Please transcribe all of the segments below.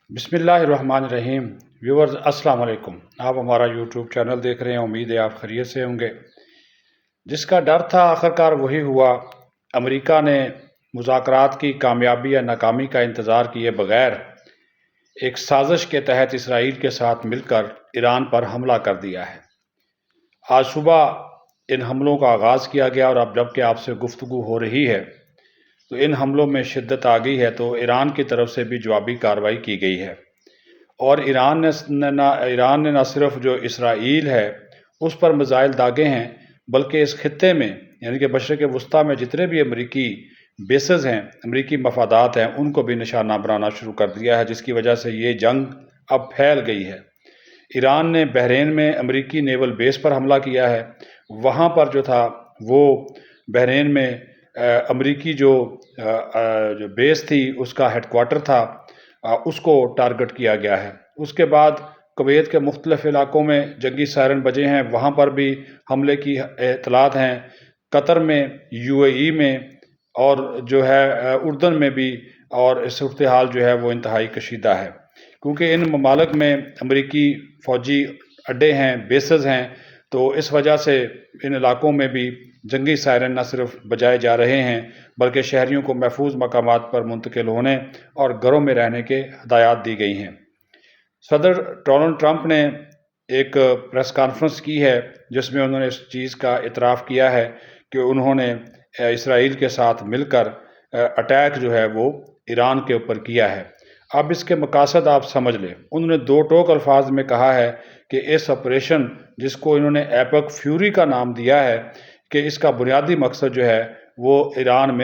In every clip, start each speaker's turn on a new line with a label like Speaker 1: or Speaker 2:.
Speaker 1: بسم اللہ الرحمن الرحیم ویورز السلام علیکم۔ آپ ہمارا یوٹیوب چینل دیکھ رہے ہیں، امید ہے آپ خیریت سے ہوں گے۔ جس کا ڈر تھا آخرکار وہی ہوا۔ امریکہ نے مذاکرات کی کامیابی یا ناکامی کا انتظار کیے بغیر ایک سازش کے تحت اسرائیل کے ساتھ مل کر ایران پر حملہ کر دیا ہے۔ آج صبح ان حملوں کا آغاز کیا گیا، اور اب جب کہ آپ سے گفتگو ہو رہی ہے تو ان حملوں میں شدت آ گئی ہے، تو ایران کی طرف سے بھی جوابی کارروائی کی گئی ہے۔ اور ایران نے نہ صرف جو اسرائیل ہے اس پر میزائل داغے ہیں، بلکہ اس خطے میں یعنی کہ مشرق وسطیٰ میں جتنے بھی امریکی بیسز ہیں، امریکی مفادات ہیں، ان کو بھی نشانہ بنانا شروع کر دیا ہے، جس کی وجہ سے یہ جنگ اب پھیل گئی ہے۔ ایران نے بحرین میں امریکی نیول بیس پر حملہ کیا ہے۔ وہاں پر جو تھا وہ بحرین میں امریکی جو بیس تھی اس کا ہیڈ کوارٹر تھا، اس کو ٹارگٹ کیا گیا ہے۔ اس کے بعد کویت کے مختلف علاقوں میں جنگی سائرن بجے ہیں، وہاں پر بھی حملے کی اطلاعات ہیں۔ قطر میں، UAE میں اور جو ہے اردن میں بھی، اور صورتحال جو ہے وہ انتہائی کشیدہ ہے، کیونکہ ان ممالک میں امریکی فوجی اڈے ہیں، بیسز ہیں، تو اس وجہ سے ان علاقوں میں بھی جنگی سائرن نہ صرف بجائے جا رہے ہیں، بلکہ شہریوں کو محفوظ مقامات پر منتقل ہونے اور گھروں میں رہنے کے ہدایات دی گئی ہیں۔ صدر ڈونلڈ ٹرمپ نے ایک پریس کانفرنس کی ہے، جس میں انہوں نے اس چیز کا اعتراف کیا ہے کہ انہوں نے اسرائیل کے ساتھ مل کر اٹیک جو ہے وہ ایران کے اوپر کیا ہے۔ اب اس کے مقاصد آپ سمجھ لیں۔ انہوں نے دو ٹوک الفاظ میں کہا ہے کہ اس آپریشن، جس کو انہوں نے ایپک فیوری کا نام دیا ہے، کہ اس کا بنیادی مقصد جو ہے وہ ایران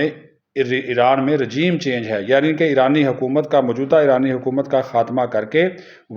Speaker 1: میں رجیم چینج ہے، یعنی کہ موجودہ ایرانی حکومت کا خاتمہ کر کے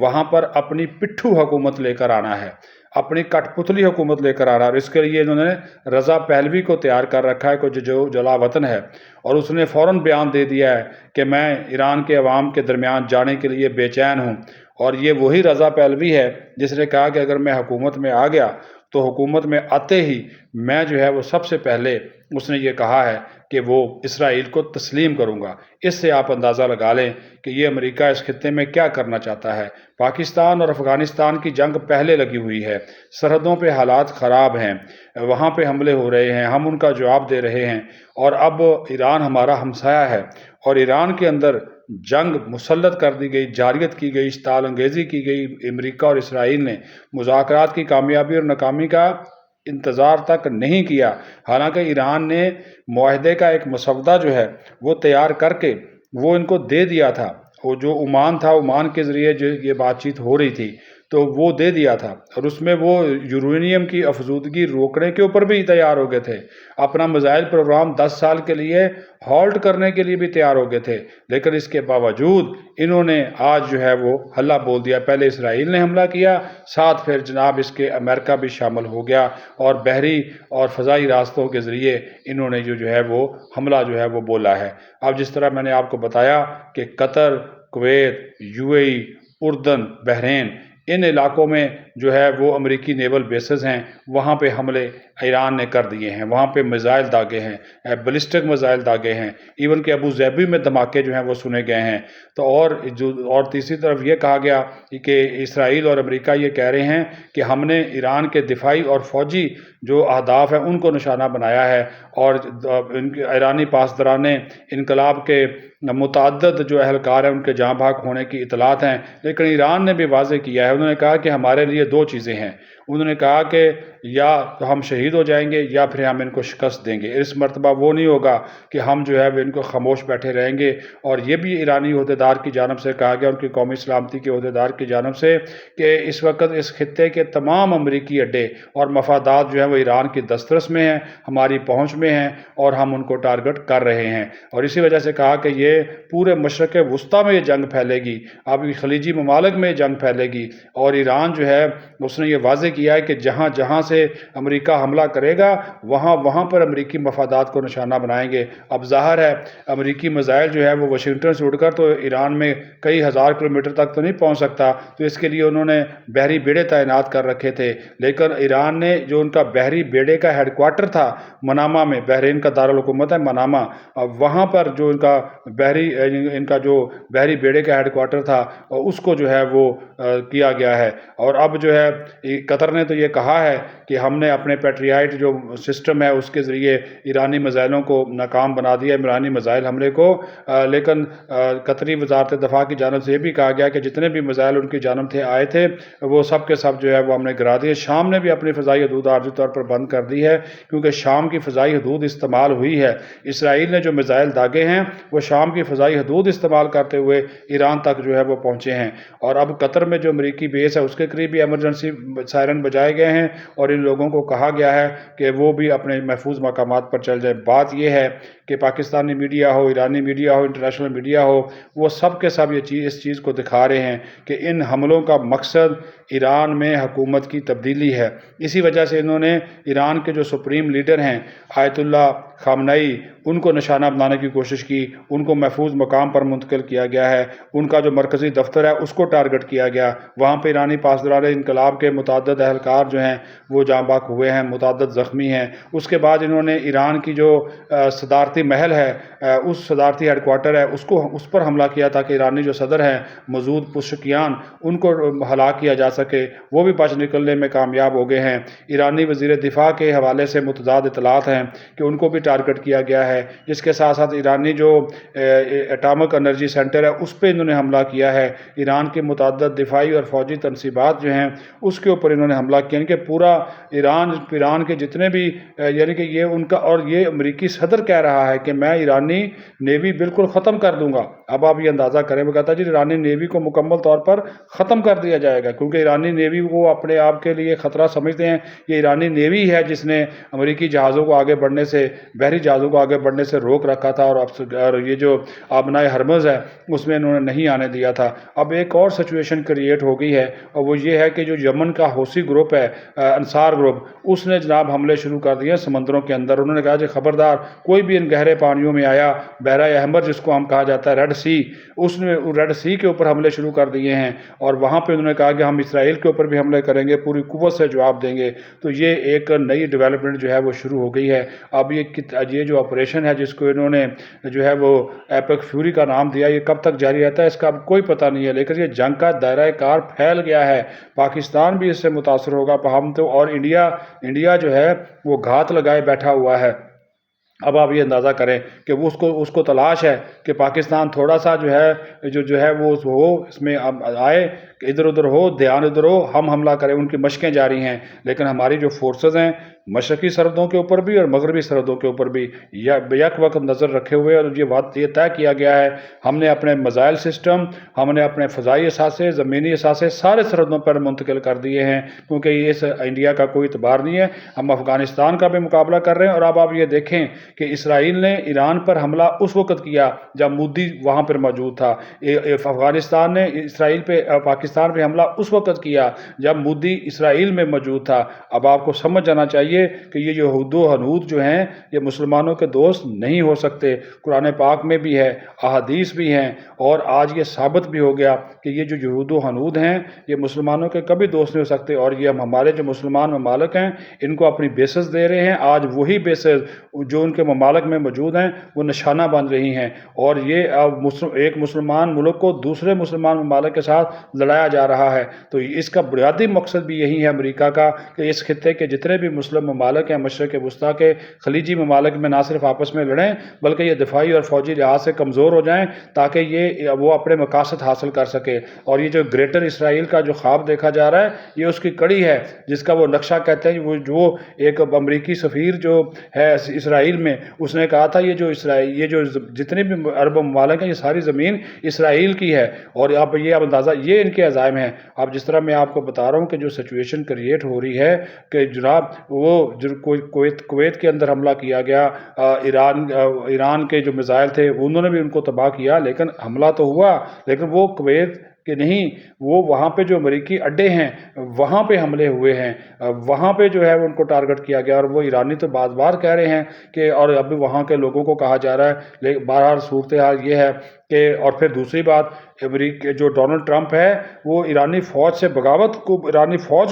Speaker 1: وہاں پر اپنی پٹھو حکومت لے کر آنا ہے، اپنی کٹ پتلی حکومت لے کر آنا ہے۔ اور اس کے لیے انہوں نے رضا پہلوی کو تیار کر رکھا ہے، جو جلا وطن ہے، اور اس نے فوراً بیان دے دیا ہے کہ میں ایران کے عوام کے درمیان جانے کے لیے بے چین ہوں۔ اور یہ وہی رضا پہلوی ہے جس نے کہا کہ اگر میں حکومت میں آ گیا تو حکومت میں آتے ہی میں جو ہے وہ سب سے پہلے، اس نے یہ کہا ہے کہ وہ اسرائیل کو تسلیم کروں گا۔ اس سے آپ اندازہ لگا لیں کہ یہ امریکہ اس خطے میں کیا کرنا چاہتا ہے۔ پاکستان اور افغانستان کی جنگ پہلے لگی ہوئی ہے، سرحدوں پہ حالات خراب ہیں، وہاں پہ حملے ہو رہے ہیں، ہم ان کا جواب دے رہے ہیں، اور اب ایران ہمارا ہمسایہ ہے، اور ایران کے اندر جنگ مسلط کر دی گئی، جارحیت کی گئی، اشتعال انگیزی کی گئی۔ امریکہ اور اسرائیل نے مذاکرات کی کامیابی اور ناکامی کا انتظار تک نہیں کیا، حالانکہ ایران نے معاہدے کا ایک مسودہ جو ہے وہ تیار کر کے وہ ان کو دے دیا تھا، وہ جو عمان تھا، عمان کے ذریعے جو یہ بات چیت ہو رہی تھی تو وہ دے دیا تھا، اور اس میں وہ یورینیم کی افزودگی روکنے کے اوپر بھی تیار ہو گئے تھے، اپنا میزائل پروگرام 10 سال کے لیے ہالٹ کرنے کے لیے بھی تیار ہو گئے تھے۔ لیکن اس کے باوجود انہوں نے آج جو ہے وہ حلہ بول دیا۔ پہلے اسرائیل نے حملہ کیا، ساتھ پھر جناب اس کے امریکہ بھی شامل ہو گیا، اور بحری اور فضائی راستوں کے ذریعے انہوں نے جو ہے وہ حملہ جو ہے وہ بولا ہے۔ اب جس طرح میں نے آپ کو بتایا کہ قطر، کویت، UAE، اردن، بحرین، ان علاقوں میں جو ہے وہ امریکی نیول بیسز ہیں، وہاں پہ حملے ایران نے کر دیے ہیں، وہاں پہ میزائل داغے ہیں، بیلسٹک میزائل داغے ہیں، ایون کہ ابو ظبی میں دھماکے جو ہیں وہ سنے گئے ہیں۔ تو اور تیسری طرف یہ کہا گیا کہ اسرائیل اور امریکہ یہ کہہ رہے ہیں کہ ہم نے ایران کے دفاعی اور فوجی جو اہداف ہیں ان کو نشانہ بنایا ہے، اور ایرانی پاسداران انقلاب کے متعدد جو اہلکار ہیں ان کے جاں بحق ہونے کی اطلاعات ہیں۔ لیکن ایران نے بھی واضح کیا ہے، انہوں نے کہا کہ ہمارے لیے دو چیزیں ہیں، انہوں نے کہا کہ یا تو ہم شہید ہو جائیں گے یا پھر ہم ان کو شکست دیں گے، اس مرتبہ وہ نہیں ہوگا کہ ہم جو ہے ان کو خاموش بیٹھے رہیں گے۔ اور یہ بھی ایرانی عہدیدار کی جانب سے کہا گیا، ان کی قومی سلامتی کے عہدیدار کی جانب سے، کہ اس وقت اس خطے کے تمام امریکی اڈے اور مفادات جو ہیں وہ ایران کی دسترس میں ہیں، ہماری پہنچ میں ہیں، اور ہم ان کو ٹارگٹ کر رہے ہیں۔ اور اسی وجہ سے کہا کہ یہ پورے مشرق وسطیٰ میں یہ جنگ پھیلے گی، اب خلیجی ممالک میں یہ جنگ پھیلے گی، اور ایران جو ہے اس نے یہ واضح کیا ہے کہ جہاں جہاں سے امریکہ حملہ کرے گا وہاں پر امریکی مفادات کو نشانہ بنائیں گے۔ اب ظاہر ہے امریکی میزائل جو ہے وہ واشنگٹن سے اڑ کر تو ایران میں کئی ہزار کلومیٹر تک تو نہیں پہنچ سکتا، تو اس کے لیے انہوں نے بحری بیڑے تعینات کر رکھے تھے، لیکن ایران نے جو ان کا بحری بیڑے کا ہیڈ کوارٹر تھا منامہ میں، بحرین کا دارالحکومت ہے منامہ، وہاں پر جو ان کا جو بحری بیڑے کا ہیڈ کوارٹر تھا اس کو جو ہے وہ کیا گیا ہے۔ اور اب جو ہے قطر نے تو یہ کہا ہے کہ ہم نے اپنے پیٹریائٹ جو سسٹم ہے اس کے ذریعے ایرانی میزائلوں کو ناکام بنا دیا ہے، ایرانی میزائل حملے کو، لیکن قطری وزارت دفاع کی جانب سے یہ بھی کہا گیا کہ جتنے بھی میزائل ان کی جانب سے آئے تھے وہ سب کے سب جو ہے وہ ہم نے گرا دیے۔ شام نے بھی اپنی فضائی حدود عارضی طور پر بند کر دی ہے کیونکہ شام کی فضائی حدود استعمال ہوئی ہے۔ اسرائیل نے جو میزائل داغے ہیں وہ شام کی فضائی حدود استعمال کرتے ہوئے ایران تک جو ہے وہ پہنچے ہیں، اور اب قطر میں جو امریکی بیس ہے اس کے قریب بھی ایمرجنسی سائرن بجائے گئے ہیں اور ان لوگوں کو کہا گیا ہے کہ وہ بھی اپنے محفوظ مقامات پر چل جائیں۔ بات یہ ہے کہ پاکستانی میڈیا ہو، ایرانی میڈیا ہو، انٹرنیشنل میڈیا ہو، وہ سب کے سب اس چیز کو دکھا رہے ہیں کہ ان حملوں کا مقصد ایران میں حکومت کی تبدیلی ہے۔ اسی وجہ سے انہوں نے ایران کے جو سپریم لیڈر ہیں آیت اللہ خامنئی ان کو نشانہ بنانے کی کوشش کی، ان کو محفوظ مقام پر منتقل کیا گیا ہے، ان کا جو مرکزی دفتر ہے اس کو ٹارگٹ کیا گیا، وہاں پہ ایرانی پاسداران انقلاب کے متعدد اہلکار جو ہیں وہ جاں بحق ہوئے ہیں، متعدد زخمی ہیں۔ اس کے بعد انہوں نے ایران کی جو صدارتی محل ہے، اس صدارتی ہیڈ کوارٹر ہے، اس پر حملہ کیا تھا کہ ایرانی جو صدر ہیں مسعود پزشکیان ان کو ہلاک کیا جا سکے، وہ بھی بچ نکلنے میں کامیاب ہو گئے ہیں۔ ایرانی وزیر دفاع کے حوالے سے متضاد اطلاعات ہیں کہ ان کو بھی ٹارگٹ کیا گیا ہے۔ اس کے ساتھ ساتھ ایرانی جو ایٹامک انرجی سینٹر ہے اس پہ انہوں نے حملہ کیا ہے۔ ایران کے متعدد دفاعی اور فوجی تنصیبات جو ہیں اس کے اوپر انہوں نے حملہ کیا، یعنی کہ پورا ایران کے جتنے بھی، یعنی کہ یہ ان کا، اور یہ امریکی صدر کہہ رہا ہے کہ میں ایرانی نیوی بالکل ختم کر دوں گا۔ اب آپ یہ اندازہ کریں، وہ کہتا ہے جی ایرانی نیوی کو مکمل طور پر ختم کر دیا جائے گا، کیونکہ ایرانی نیوی وہ اپنے آپ کے لیے خطرہ سمجھتے ہیں۔ یہ ایرانی نیوی ہے جس نے امریکی جہازوں کو آگے بڑھنے سے، بحری جہازوں کو آگے بڑھنے سے روک رکھا تھا، اور یہ جو آبنائے ہرمز ہے اس میں انہوں نے نہیں آنے دیا تھا۔ اب ایک اور سچویشن کریٹ ہو گئی ہے، اور وہ یہ ہے کہ جو یمن کا حوثی گروپ ہے، انصار گروپ، اس نے جناب حملے شروع کر دیے سمندروں کے اندر۔ انہوں نے کہا کہ خبردار کوئی بھی ان گہرے پانیوں میں آیا، بحیرہ احمر جس کو ہم کہا جاتا ہے، ریڈ سی، اس نے ریڈ سی کے اوپر حملے شروع کر دیے ہیں، اور وہاں پہ انہوں نے کہا کہ ہم اسرائیل کے اوپر بھی حملے کریں گے، پوری قوت سے جواب دیں گے۔ تو یہ ایک نئی ڈیولپمنٹ جو ہے وہ شروع ہو گئی ہے۔ اب یہ جو آپریشن ہے جس کو انہوں نے جو ہے وہ ایپک فیوری کا نام دیا، یہ کب تک جاری رہتا ہے اس کا اب کوئی پتہ نہیں ہے، لیکن یہ جنگ کا دائرہ کار پھیل گیا ہے۔ پاکستان بھی اس سے متاثر ہوگا ہم تو، اور انڈیا جو ہے وہ گھات لگائے بیٹھا ہوا ہے۔ اب آپ یہ اندازہ کریں کہ اس کو تلاش ہے کہ پاکستان تھوڑا سا جو ہے وہ اس میں آئے، ادھر ادھر ہو، دھیان ادھر ہو، ہم حملہ کریں۔ ان کی مشقیں جاری ہیں، لیکن ہماری جو فورسز ہیں مشرقی سرحدوں کے اوپر بھی اور مغربی سرحدوں کے اوپر بھی یک وقت نظر رکھے ہوئے، اور یہ طے کیا گیا ہے ہم نے اپنے میزائل سسٹم، ہم نے اپنے فضائی اثاثے، زمینی اثاثے سارے سرحدوں پر منتقل کر دیے ہیں، کیونکہ یہ اس انڈیا کا کوئی اعتبار نہیں ہے۔ ہم افغانستان کا بھی مقابلہ کر رہے ہیں، اور اب آپ یہ دیکھیں کہ اسرائیل نے ایران پر حملہ اس وقت کیا جب مودی وہاں پر موجود تھا، افغانستان نے پاکستان پہ حملہ اس وقت کیا جب مودی اسرائیل میں موجود تھا۔ اب آپ کو سمجھ جانا چاہیے کہ یہ یہود و حنود جو ہیں یہ مسلمانوں کے دوست نہیں ہو سکتے۔ قرآن پاک میں بھی ہے، احادیث بھی ہیں، اور آج یہ ثابت بھی ہو گیا کہ یہ جو یہود و حنود ہیں یہ مسلمانوں کے کبھی دوست نہیں ہو سکتے، اور یہ ہمارے جو مسلمان ممالک ہیں ان کو اپنی بیسز دے رہے ہیں۔ آج وہی بیسز جو ان کے ممالک میں موجود ہیں وہ نشانہ بن رہی ہیں، اور یہ ایک مسلمان ملک کو دوسرے مسلمان ممالک کے ساتھ لڑایا جا رہا ہے۔ تو اس کا بنیادی مقصد بھی یہی ہے امریکہ کا کہ اس خطے کے جتنے بھی مسلم ممالک ہیں، مشرق وسطیٰ کے خلیجی ممالک میں نہ صرف آپس میں لڑیں بلکہ یہ دفاعی اور فوجی لحاظ سے کمزور ہو جائیں تاکہ وہ اپنے مقاصد حاصل کر سکے۔ اور یہ جو گریٹر اسرائیل کا جو خواب دیکھا جا رہا ہے یہ اس کی کڑی ہے، جس کا وہ نقشہ کہتے ہیں۔ وہ جو ایک امریکی سفیر جو ہے اسرائیل میں، اس نے کہا تھا یہ جو جتنے بھی عرب ممالک ہیں یہ ساری زمین اسرائیل کی ہے، اور اب اندازہ یہ ان کے عزائم ہیں۔ اب جس طرح میں آپ کو بتا رہا ہوں کہ جو سچویشن کریٹ ہو رہی ہے کہ جناب وہ کویت کے اندر حملہ کیا گیا، ایران کے جو میزائل تھے انہوں نے بھی ان کو تباہ کیا، لیکن حملہ تو ہوا، لیکن وہ کویت کہ نہیں وہ وہاں پہ جو امریکی اڈے ہیں وہاں پہ حملے ہوئے ہیں، وہاں پہ جو ہے ان کو ٹارگٹ کیا گیا، اور وہ ایرانی تو بار بار کہہ رہے ہیں کہ، اور اب وہاں کے لوگوں کو کہا جا رہا ہے، لیکن بہرحال صورتحال یہ ہے کہ، اور پھر دوسری بات، امریکہ جو ڈونلڈ ٹرمپ ہے وہ ایرانی فوج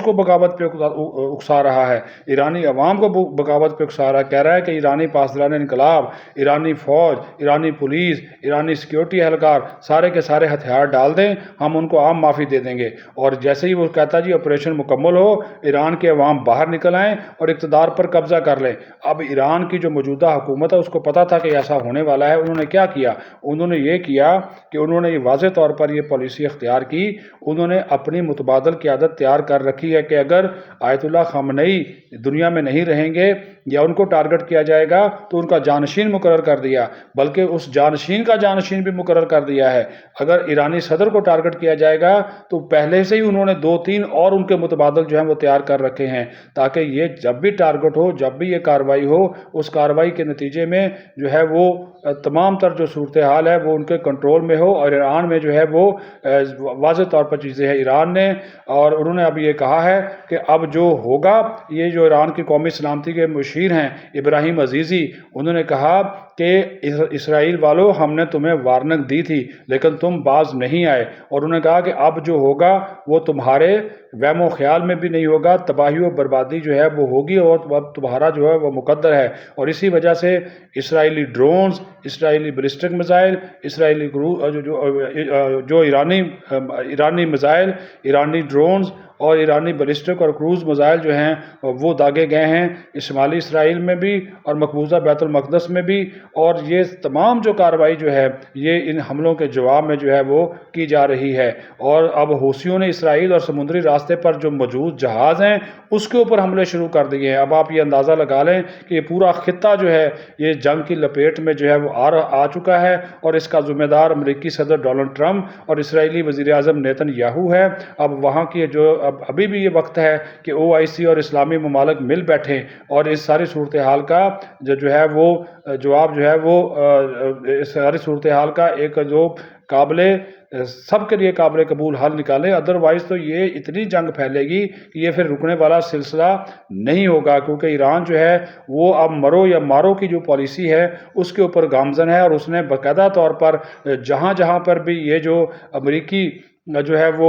Speaker 1: کو بغاوت پہ اکسا رہا ہے، ایرانی عوام کو بغاوت پہ اکسا رہا ہے، کہہ رہا ہے کہ ایرانی پاسداران انقلاب، ایرانی فوج، ایرانی پولیس، ایرانی سیکیورٹی اہلکار سارے کے سارے ہتھیار ڈال دیں، ہم ان کو عام معافی دے دیں گے، اور جیسے ہی وہ کہتا جی آپریشن مکمل ہو، ایران کے عوام باہر نکل آئیں اور اقتدار پر قبضہ کر لیں۔ اب ایران کی جو موجودہ حکومت ہے اس کو پتہ تھا کہ ایسا ہونے والا ہے، انہوں نے کیا کیا؟ انہوں نے یہ کیا کہ انہوں نے یہ واضح طور پر یہ پالیسی اختیار کی، انہوں نے اپنی متبادل قیادت تیار کر رکھی ہے کہ اگر آیت اللہ خامنئی دنیا میں نہیں رہیں گے یا ان کو ٹارگٹ کیا جائے گا تو ان کا جانشین مقرر کر دیا، بلکہ اس جانشین کا جانشین بھی مقرر کر دیا ہے۔ اگر ایرانی صدر کو ٹارگٹ کیا جائے گا تو پہلے سے ہی انہوں نے 2-3 اور ان کے متبادل جو ہیں وہ تیار کر رکھے ہیں، تاکہ یہ جب بھی ٹارگٹ ہو، جب بھی یہ کارروائی ہو، اس کارروائی کے نتیجے میں جو ہے وہ تمام تر جو صورتحال ہے وہ ان کے کنٹرول میں ہو، اور ایران میں جو ہے وہ واضح طور پر چیزیں ہیں ایران نے، اور انہوں نے اب یہ کہا ہے کہ اب جو ہوگا، یہ جو ایران کی قومی سلامتی کے مشیر ہیں ابراہیم عزیزی، انہوں نے کہا کہ اسرائیل والو ہم نے تمہیں وارننگ دی تھی لیکن تم باز نہیں آئے، اور انہوں نے کہا کہ اب جو ہوگا وہ تمہارے وہم و خیال میں بھی نہیں ہوگا، تباہی و بربادی جو ہے وہ ہوگی، اور تمہارا جو ہے وہ مقدر ہے، اور اسی وجہ سے اسرائیلی ڈرونز، اسرائیلی بیلسٹک میزائل، اسرائیلی جو ایرانی میزائل، ایرانی ڈرونز اور ایرانی بیلسٹک اور کروز میزائل جو ہیں وہ داغے گئے ہیں شمالی اسرائیل میں بھی اور مقبوضہ بیت المقدس میں بھی، اور یہ تمام جو کارروائی جو ہے یہ ان حملوں کے جواب میں جو ہے وہ کی جا رہی ہے، اور اب حوثیوں نے اسرائیل اور سمندری راستے پر جو موجود جہاز ہیں اس کے اوپر حملے شروع کر دیے ہیں۔ اب آپ یہ اندازہ لگا لیں کہ یہ پورا خطہ جو ہے یہ جنگ کی لپیٹ میں جو ہے وہ آ چکا ہے، اور اس کا ذمہ دار امریکی صدر ڈونلڈ ٹرمپ اور اسرائیلی وزیر اعظم نیتن یاہو ہے۔ اب وہاں کی جو ابھی بھی یہ وقت ہے کہ OIC اور اسلامی ممالک مل بیٹھیں اور اس ساری صورتحال کا جو ہے وہ جواب جو ہے وہ اس ساری صورتحال کا ایک جو سب کے لیے قابل قبول حل نکالیں، ادروائز تو یہ اتنی جنگ پھیلے گی کہ یہ پھر رکنے والا سلسلہ نہیں ہوگا، کیونکہ ایران جو ہے وہ اب مرو یا مارو کی جو پالیسی ہے اس کے اوپر گامزن ہے، اور اس نے باقاعدہ طور پر جہاں جہاں پر بھی یہ جو امریکی جو ہے وہ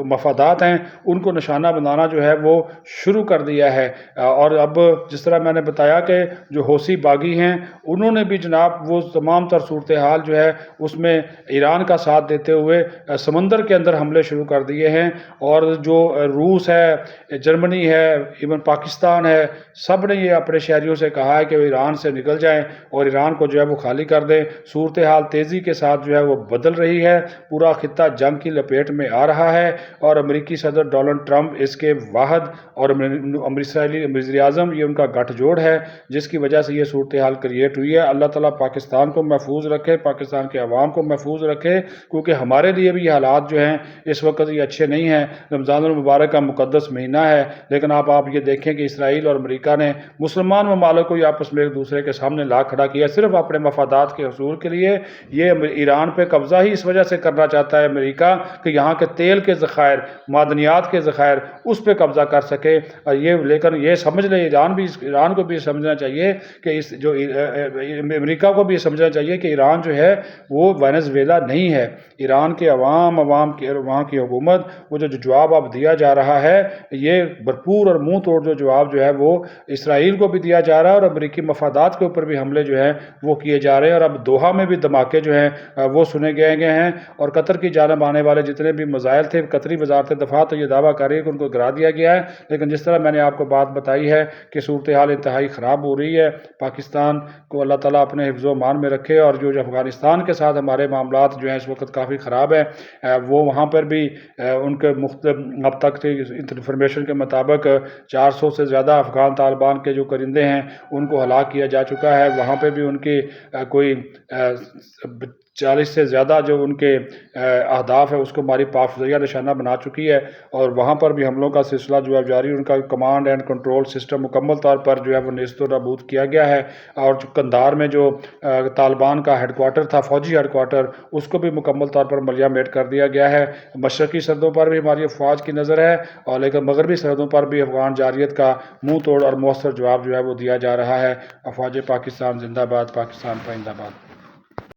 Speaker 1: مفادات ہیں ان کو نشانہ بنانا جو ہے وہ شروع کر دیا ہے، اور اب جس طرح میں نے بتایا کہ جو حوثی باغی ہیں انہوں نے بھی جناب وہ تمام تر صورتحال جو ہے اس میں ایران کا ساتھ دیتے ہوئے سمندر کے اندر حملے شروع کر دیے ہیں، اور جو روس ہے، جرمنی ہے، ایون پاکستان ہے، سب نے یہ اپنے شہریوں سے کہا ہے کہ وہ ایران سے نکل جائیں اور ایران کو جو ہے وہ خالی کر دیں۔ صورتحال تیزی کے ساتھ جو ہے وہ بدل رہی ہے، پورا خطہ جنگ کی لپیٹ میں آ رہا ہے، اور امریکی صدر ڈونلڈ ٹرمپ اس کے واحد اور اسرائیلی وزیر اعظم یہ ان کا گٹھ جوڑ ہے، جس کی وجہ سے یہ صورتحال کریٹ ہوئی ہے۔ اللہ تعالیٰ پاکستان کو محفوظ رکھے، پاکستان کے عوام کو محفوظ رکھے، کیونکہ ہمارے لیے بھی یہ حالات جو ہیں اس وقت یہ اچھے نہیں ہیں۔ رمضان المبارک کا مقدس مہینہ ہے، لیکن آپ یہ دیکھیں کہ اسرائیل اور امریکہ نے مسلمان ممالک کو آپس میں ایک دوسرے کے سامنے لا کھڑا کیا صرف اپنے مفادات کے حصول کے لیے۔ یہ ایران پہ قبضہ ہی اس وجہ سے کرنا چاہتا ہے امریکہ کہ یہاں کے تیل کے ذخائر، معدنیات کے ذخائر اس پہ قبضہ کر سکے، اور لیکن یہ سمجھ لے ایران کو بھی سمجھنا چاہیے کہ امریکہ کو بھی سمجھنا چاہیے کہ ایران جو ہے وہ وینزویلا نہیں ہے۔ ایران کے عوام کی وہاں کی حکومت وہ جو جواب اب دیا جا رہا ہے یہ بھرپور اور منہ توڑ جو جواب جو ہے وہ اسرائیل کو بھی دیا جا رہا ہے، اور امریکی مفادات کے اوپر بھی حملے جو ہیں وہ کیے جا رہے ہیں، اور اب دوحہ میں بھی دھماکے جو ہیں وہ سنے گئے ہیں، اور قطر کی جانب آنے والے جتنے بھی میزائل تھے، قطری وزارت دفاع تو یہ دعویٰ کر رہی ہے کہ ان کو گرا دیا گیا ہے، لیکن جس طرح میں نے آپ کو بات بتائی ہے کہ صورتحال انتہائی خراب ہو رہی ہے۔ پاکستان کو اللہ تعالیٰ اپنے حفظ و امان میں رکھے، اور جو افغانستان کے ساتھ ہمارے معاملات جو ہیں اس وقت کافی خراب ہیں، وہ وہاں پر بھی ان کے مختلف اب تک انفارمیشن کے مطابق 400 سے زیادہ افغان طالبان کے جو کرندے ہیں ان کو ہلاک کیا جا چکا ہے، وہاں پہ بھی ان کی کوئی 40 سے زیادہ جو ان کے اہداف ہے اس کو ہماری پاک فضائیہ نشانہ بنا چکی ہے، اور وہاں پر بھی حملوں کا سلسلہ جو ہے جاری، ان کا کمانڈ اینڈ کنٹرول سسٹم مکمل طور پر جو ہے وہ نیست و نابود کیا گیا ہے، اور جو قندھار میں جو طالبان کا ہیڈ کوارٹر تھا، فوجی ہیڈ کوارٹر، اس کو بھی مکمل طور پر ملیہ میٹ کر دیا گیا ہے۔ مشرقی سرحدوں پر بھی ہماری افواج کی نظر ہے، اور لیکن مغربی سرحدوں پر بھی افغان جارحیت کا منہ توڑ اور مؤثر جواب جو ہے وہ دیا جا رہا ہے۔ افواج پاکستان زندہ باد، پاکستان پائندہ باد۔